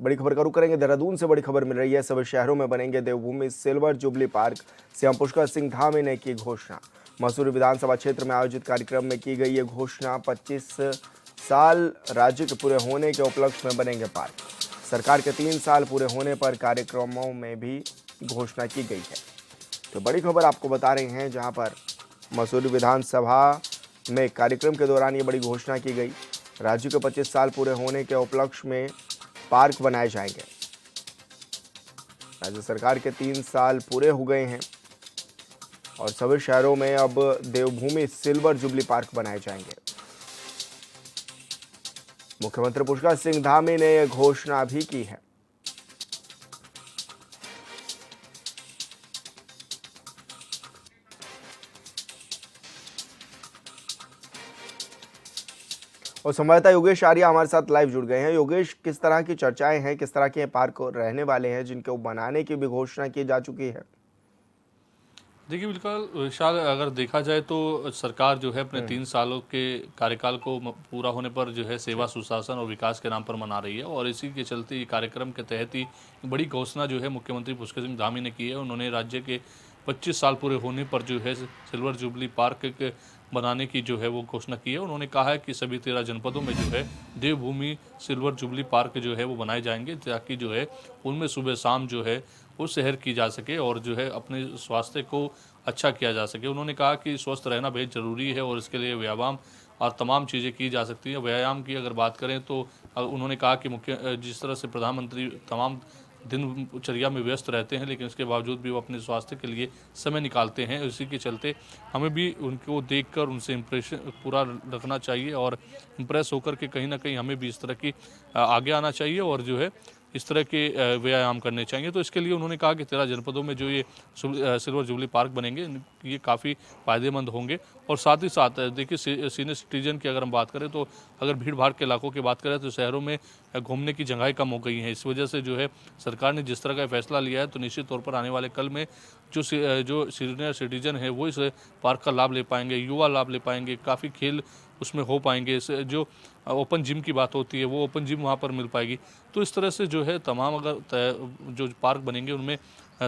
बड़ी खबर का रुख करेंगे देहरादून से। बड़ी खबर मिल रही है, सभी शहरों में बनेंगे Devbhumi silver jubilee park. CM Pushkar Singh Dhami ने की घोषणा। मसूरी विधानसभा क्षेत्र में आयोजित कार्यक्रम में की गई ये घोषणा। 25 साल राज्य के पूरे होने के उपलक्ष्य में बनेंगे पार्क। सरकार के 3 साल पूरे होने पर कार्यक्रमों में भी घोषणा की गई है। तो बड़ी खबर आपको बता रहे हैं, जहां पर मसूरी विधानसभा में कार्यक्रम के दौरान ये बड़ी घोषणा की गई। राज्य के 25 साल पूरे होने के उपलक्ष्य में पार्क बनाए जाएंगे। राज्य सरकार के 3 साल पूरे हो गए हैं और सभी शहरों में अब देवभूमि सिल्वर जुबली पार्क बनाए जाएंगे। मुख्यमंत्री पुष्कर सिंह धामी ने यह घोषणा भी की है। और संवाददाता योगेश आर्या हमारे साथ लाइव जुड़ गए हैं। योगेश, किस तरह की चर्चाएं हैं, किस तरह के पार्क रहने वाले हैं जिनके बनाने की भी घोषणा की जा चुकी है? देखिए बिल्कुल विशाल, अगर देखा जाए तो सरकार जो है अपने 3 सालों के कार्यकाल को पूरा होने पर जो है सेवा, सुशासन और विकास के नाम पर मना रही है। और इसी के चलते ये कार्यक्रम के तहत ही बड़ी घोषणा जो है मुख्यमंत्री पुष्कर सिंह धामी ने की है। उन्होंने राज्य के 25 साल पूरे होने पर जो है सिल्वर जुबली पार्क बनाने की जो है वो घोषणा की है। उन्होंने कहा है कि सभी 13 जनपदों में जो है देवभूमि सिल्वर जुबली पार्क जो है वो बनाए जाएंगे, ताकि जो है उनमें सुबह शाम जो है वो सैर की जा सके और जो है अपने स्वास्थ्य को अच्छा किया जा सके। उन्होंने कहा कि स्वस्थ रहना बेहद ज़रूरी है और इसके लिए व्यायाम और तमाम चीज़ें की जा सकती हैं। व्यायाम की अगर बात करें तो उन्होंने कहा कि जिस तरह से प्रधानमंत्री तमाम दिनचर्या में व्यस्त रहते हैं, लेकिन इसके बावजूद भी वो अपने स्वास्थ्य के लिए समय निकालते हैं। इसी के चलते हमें भी उनको देखकर उनसे इम्प्रेशन पूरा रखना चाहिए और इम्प्रेस होकर के कहीं ना कहीं हमें भी इस तरह की आगे आना चाहिए और जो है इस तरह के व्यायाम करने चाहिए। तो इसके लिए उन्होंने कहा कि 13 जनपदों में जो ये सिल्वर जुबली पार्क बनेंगे, ये काफ़ी फ़ायदेमंद होंगे। और साथ ही साथ देखिए सीनियर सिटीजन की अगर हम बात करें तो अगर भीड़ भाड़ के इलाकों की बात करें तो शहरों में घूमने की जगहें कम हो गई हैं। इस वजह से जो है सरकार ने जिस तरह का फैसला लिया है, तो निश्चित तौर पर आने वाले कल में जो सीनियर सिटीजन है वो इस पार्क का लाभ ले पाएंगे, युवा लाभ ले पाएंगे, काफ़ी खेल उसमें हो पाएंगे। जो ओपन जिम की बात होती है वो ओपन जिम वहाँ पर मिल पाएगी। तो इस तरह से जो है तमाम अगर जो पार्क बनेंगे उनमें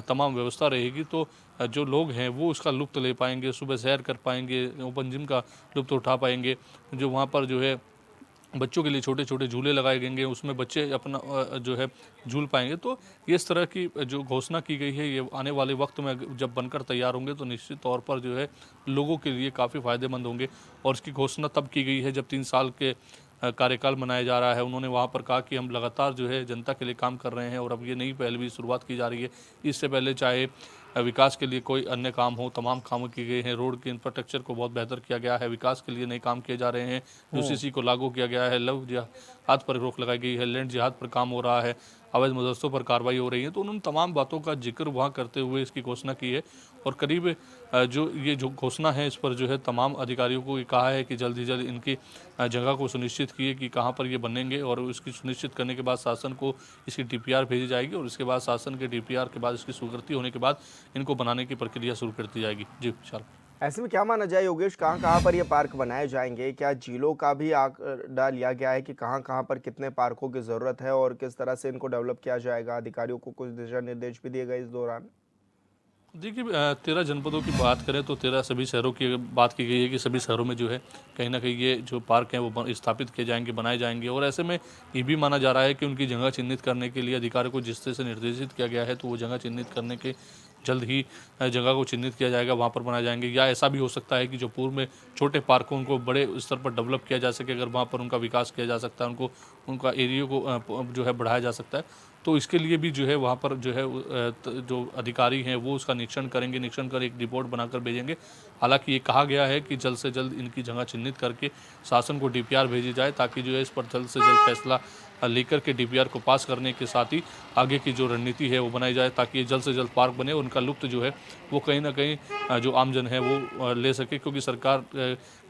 तमाम व्यवस्था रहेगी, तो जो लोग हैं वो उसका लुत्फ़ ले पाएंगे, सुबह सैर कर पाएंगे, ओपन जिम का लुत्फ़ उठा पाएंगे। जो वहाँ पर जो है बच्चों के लिए छोटे छोटे झूले लगाए गएंगे, उसमें बच्चे अपना जो है झूल पाएंगे। तो ये इस तरह की जो घोषणा की गई है, ये आने वाले वक्त में जब बनकर तैयार होंगे तो निश्चित तौर पर जो है लोगों के लिए काफ़ी फ़ायदेमंद होंगे। और इसकी घोषणा तब की गई है जब 3 साल के कार्यकाल मनाया जा रहा है। उन्होंने वहाँ पर कहा कि हम लगातार जो है जनता के लिए काम कर रहे हैं और अब ये नई पहल भी शुरुआत की जा रही है। इससे पहले चाहे विकास के लिए कोई अन्य काम हो, तमाम काम किए गए हैं। रोड के इंफ्रास्ट्रक्चर को बहुत बेहतर किया गया है, विकास के लिए नए काम किए जा रहे हैं। यूसीसी को लागू किया गया है, लव जिहाद पर रोक लगाई गई है, लैंड जिहाद पर काम हो रहा है, अवैध मदरसों पर कार्रवाई हो रही है। तो उन्होंने तमाम बातों का जिक्र वहाँ करते हुए इसकी घोषणा की है। और करीब जो घोषणा है इस पर जो है तमाम अधिकारियों को ये कहा है कि जल्द ही जल्द इनकी जगह को सुनिश्चित किए कि कहाँ पर ये बनेंगे, और इसकी सुनिश्चित करने के बाद शासन को इसकी डीपीआर भेजी जाएगी और इसके बाद शासन के डीपीआर के बाद इसकी स्वीकृति होने के बाद इनको बनाने की प्रक्रिया शुरू कर दी जाएगी। जी विशाल। ऐसे में क्या माना जाए योगेश, कहाँ कहाँ पर ये पार्क बनाए जाएंगे? क्या जिलों का भी आंकड़ा लिया गया है कि कहाँ कहाँ पर कितने पार्कों की जरूरत है और किस तरह से इनको डेवलप किया जाएगा? अधिकारियों को कुछ दिशा निर्देश भी दिए गए इस दौरान? देखिए 13 जनपदों की बात करें तो 13 सभी शहरों की बात की गई है कि सभी शहरों में जो है कहीं ना कहीं ये जो पार्क हैं वो स्थापित किए जाएंगे, बनाए जाएंगे। और ऐसे में ये भी माना जा रहा है कि उनकी जगह चिन्हित करने के लिए अधिकारियों को जिस तरह से निर्देशित किया गया है, तो वो जगह चिन्हित करने के जल्द ही जगह को चिन्हित किया जाएगा, वहाँ पर बनाए जाएंगे। या ऐसा भी हो सकता है कि जो पूर्व में छोटे पार्क हैं उनको बड़े स्तर पर डेवलप किया जा सके, अगर वहाँ पर उनका विकास किया जा सकता है, उनका एरिया को जो है बढ़ाया जा सकता है। तो इसके लिए भी जो है वहाँ पर जो है जो अधिकारी हैं वो उसका निरीक्षण करेंगे, निरीक्षण कर एक रिपोर्ट बनाकर भेजेंगे। हालांकि ये कहा गया है कि जल्द से जल्द इनकी जगह चिन्हित करके शासन को डीपीआर भेजी जाए, ताकि जो है इस पर जल्द से जल्द फैसला लेकर के डीपीआर को पास करने के साथ ही आगे की जो रणनीति है वो बनाई जाए, ताकि ये जल्द से जल्द पार्क बने। उनका लुत्फ़ जो है वो कहीं ना कहीं जो आमजन है वो ले सके। क्योंकि सरकार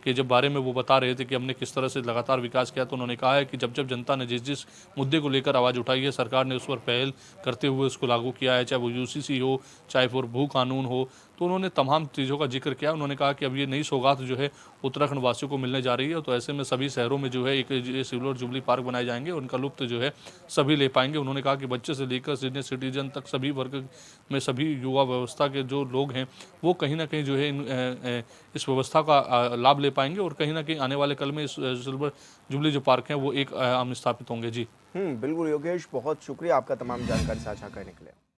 के जब बारे में वो बता रहे थे कि हमने किस तरह से लगातार विकास किया, तो उन्होंने कहा है कि जब जब जनता ने जिस जिस मुद्दे को लेकर आवाज़ उठाई है, सरकार ने उस पर पहल करते हुए उसको लागू किया है, चाहे वो यूसीसी हो, चाहे फिर भू कानून हो। तो तो उन्होंने तमाम चीज़ों का जिक्र किया। उन्होंने कहा कि अब ये नई सौगात जो है उत्तराखंड वासियों को मिलने जा रही है, तो ऐसे में सभी शहरों में जो है एक ये सिल्वर जुबली पार्क बनाए जाएंगे, उनका लुत्फ़ जो है सभी ले पाएंगे। उन्होंने कहा कि बच्चे से लेकर सीनियर सिटीजन तक सभी वर्ग में सभी युवा व्यवस्था के जो लोग हैं वो कहीं ना कहीं जो है इस व्यवस्था का लाभ ले पाएंगे, और कहीं ना कहीं आने वाले कल में इस सिल्वर जुबली जो पार्क हैं वो एक स्थापित होंगे। जी बिल्कुल योगेश, बहुत शुक्रिया आपका तमाम जानकारी साझा करने के लिए।